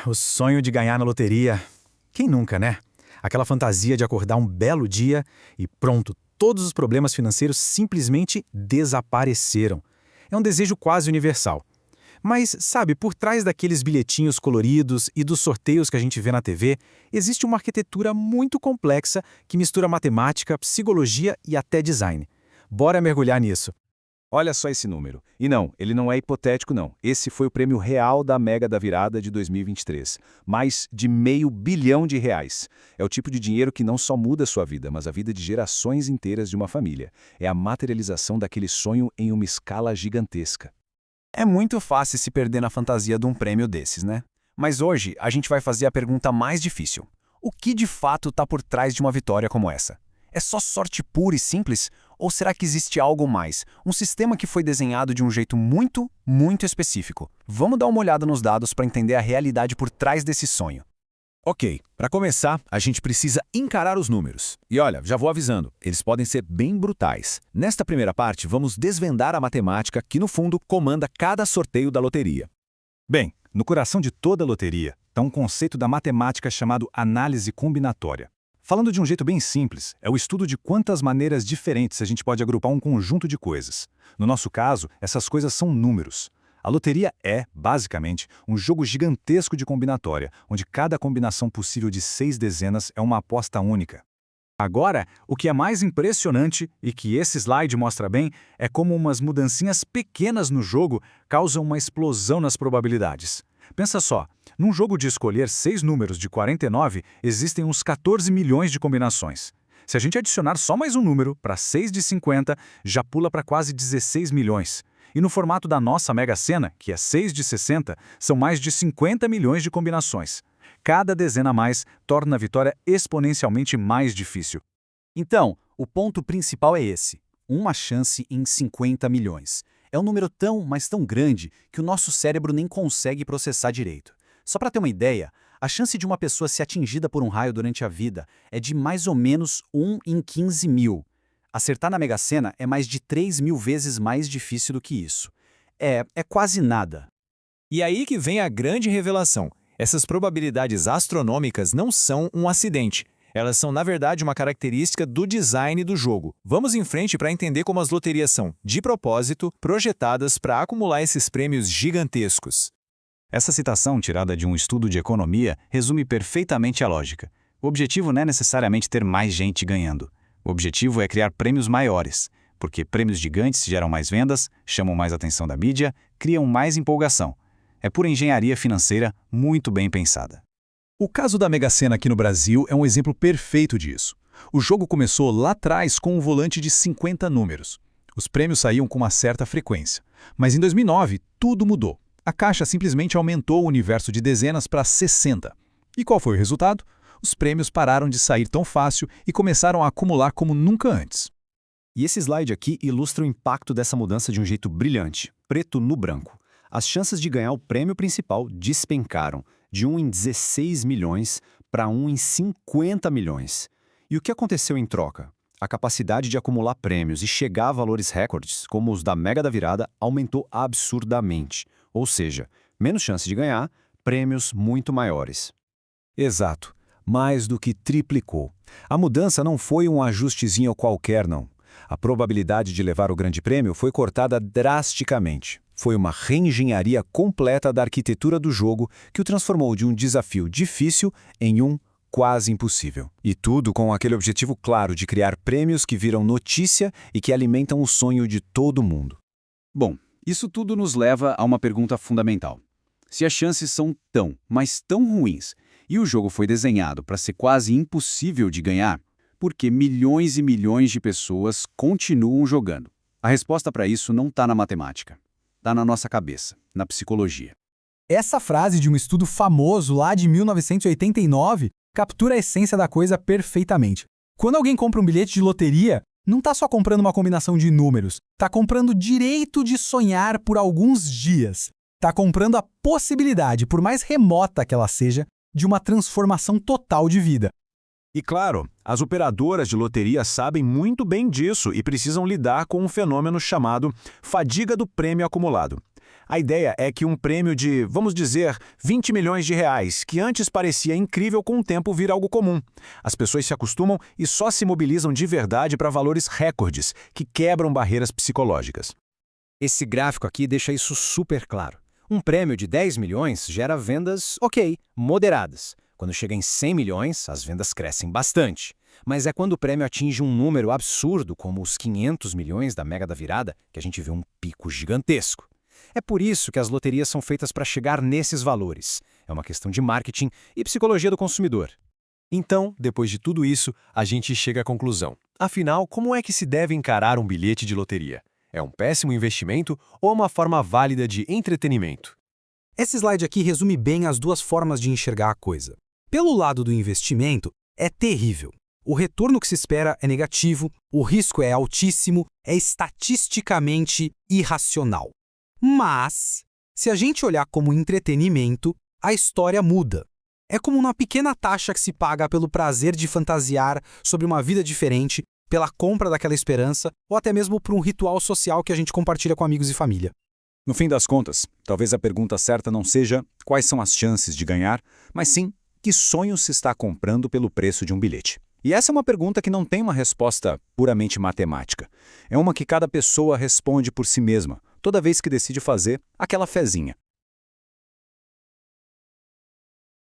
O sonho de ganhar na loteria. Quem nunca, né? Aquela fantasia de acordar um belo dia e pronto, todos os problemas financeiros simplesmente desapareceram. É um desejo quase universal. Mas, sabe, por trás daqueles bilhetinhos coloridos e dos sorteios que a gente vê na TV, existe uma arquitetura muito complexa que mistura matemática, psicologia e até design. Bora mergulhar nisso. Olha só esse número. E não, ele não é hipotético não. Esse foi o prêmio real da Mega da Virada de 2023. Mais de R$ 500 bilhão. É o tipo de dinheiro que não só muda a sua vida, mas a vida de gerações inteiras de uma família. É a materialização daquele sonho em uma escala gigantesca. É muito fácil se perder na fantasia de um prêmio desses, né? Mas hoje a gente vai fazer a pergunta mais difícil. O que de fato está por trás de uma vitória como essa? É só sorte pura e simples? Ou será que existe algo mais? Um sistema que foi desenhado de um jeito muito, muito específico. Vamos dar uma olhada nos dados para entender a realidade por trás desse sonho. Ok, para começar, a gente precisa encarar os números. E olha, já vou avisando, eles podem ser bem brutais. Nesta primeira parte, vamos desvendar a matemática que, no fundo, comanda cada sorteio da loteria. Bem, no coração de toda loteria está um conceito da matemática chamado análise combinatória. Falando de um jeito bem simples, é o estudo de quantas maneiras diferentes a gente pode agrupar um conjunto de coisas. No nosso caso, essas coisas são números. A loteria é, basicamente, um jogo gigantesco de combinatória, onde cada combinação possível de 6 dezenas é uma aposta única. Agora, o que é mais impressionante, e que esse slide mostra bem, é como umas mudancinhas pequenas no jogo causam uma explosão nas probabilidades. Pensa só, num jogo de escolher 6 números de 49, existem uns 14 milhões de combinações. Se a gente adicionar só mais um número, para 6 de 50, já pula para quase 16 milhões. E no formato da nossa Mega Sena, que é 6 de 60, são mais de 50 milhões de combinações. Cada dezena a mais torna a vitória exponencialmente mais difícil. Então, o ponto principal é esse. Uma chance em 50 milhões. É um número tão, mas tão grande que o nosso cérebro nem consegue processar direito. Só para ter uma ideia, a chance de uma pessoa ser atingida por um raio durante a vida é de mais ou menos 1 em 15 mil. Acertar na Mega Sena é mais de 3.000 vezes mais difícil do que isso. É quase nada. E aí que vem a grande revelação. Essas probabilidades astronômicas não são um acidente. Elas são, na verdade, uma característica do design do jogo. Vamos em frente para entender como as loterias são, de propósito, projetadas para acumular esses prêmios gigantescos. Essa citação, tirada de um estudo de economia, resume perfeitamente a lógica. O objetivo não é necessariamente ter mais gente ganhando. O objetivo é criar prêmios maiores, porque prêmios gigantes geram mais vendas, chamam mais atenção da mídia, criam mais empolgação. É pura engenharia financeira muito bem pensada. O caso da Mega Sena aqui no Brasil é um exemplo perfeito disso. O jogo começou lá atrás com um volante de 50 números. Os prêmios saíam com uma certa frequência. Mas em 2009, tudo mudou. A Caixa simplesmente aumentou o universo de dezenas para 60. E qual foi o resultado? Os prêmios pararam de sair tão fácil e começaram a acumular como nunca antes. E esse slide aqui ilustra o impacto dessa mudança de um jeito brilhante, preto no branco. As chances de ganhar o prêmio principal despencaram, de 1 em 16 milhões para 1 em 50 milhões. E o que aconteceu em troca? A capacidade de acumular prêmios e chegar a valores recordes, como os da Mega da Virada, aumentou absurdamente. Ou seja, menos chance de ganhar, prêmios muito maiores. Exato. Mais do que triplicou. A mudança não foi um ajustezinho qualquer, não. A probabilidade de levar o grande prêmio foi cortada drasticamente. Foi uma reengenharia completa da arquitetura do jogo que o transformou de um desafio difícil em um quase impossível. E tudo com aquele objetivo claro de criar prêmios que viram notícia e que alimentam o sonho de todo mundo. Bom, isso tudo nos leva a uma pergunta fundamental. Se as chances são tão, mas tão ruins, e o jogo foi desenhado para ser quase impossível de ganhar, por que milhões e milhões de pessoas continuam jogando? A resposta para isso não está na matemática. Está na nossa cabeça, na psicologia. Essa frase de um estudo famoso lá de 1989 captura a essência da coisa perfeitamente. Quando alguém compra um bilhete de loteria, não está só comprando uma combinação de números, está comprando o direito de sonhar por alguns dias. Está comprando a possibilidade, por mais remota que ela seja, de uma transformação total de vida. E claro, as operadoras de loteria sabem muito bem disso e precisam lidar com um fenômeno chamado fadiga do prêmio acumulado. A ideia é que um prêmio de, vamos dizer, 20 milhões de reais, que antes parecia incrível, com o tempo vira algo comum. As pessoas se acostumam e só se mobilizam de verdade para valores recordes, que quebram barreiras psicológicas. Esse gráfico aqui deixa isso super claro. Um prêmio de 10 milhões gera vendas, ok, moderadas. Quando chega em 100 milhões, as vendas crescem bastante. Mas é quando o prêmio atinge um número absurdo, como os 500 milhões da Mega da Virada, que a gente vê um pico gigantesco. É por isso que as loterias são feitas para chegar nesses valores. É uma questão de marketing e psicologia do consumidor. Então, depois de tudo isso, a gente chega à conclusão. Afinal, como é que se deve encarar um bilhete de loteria? É um péssimo investimento ou é uma forma válida de entretenimento? Esse slide aqui resume bem as duas formas de enxergar a coisa. Pelo lado do investimento, é terrível. O retorno que se espera é negativo, o risco é altíssimo, é estatisticamente irracional. Mas, se a gente olhar como entretenimento, a história muda. É como uma pequena taxa que se paga pelo prazer de fantasiar sobre uma vida diferente, pela compra daquela esperança, ou até mesmo por um ritual social que a gente compartilha com amigos e família. No fim das contas, talvez a pergunta certa não seja quais são as chances de ganhar, mas sim que sonho se está comprando pelo preço de um bilhete. E essa é uma pergunta que não tem uma resposta puramente matemática. É uma que cada pessoa responde por si mesma, toda vez que decide fazer aquela fezinha.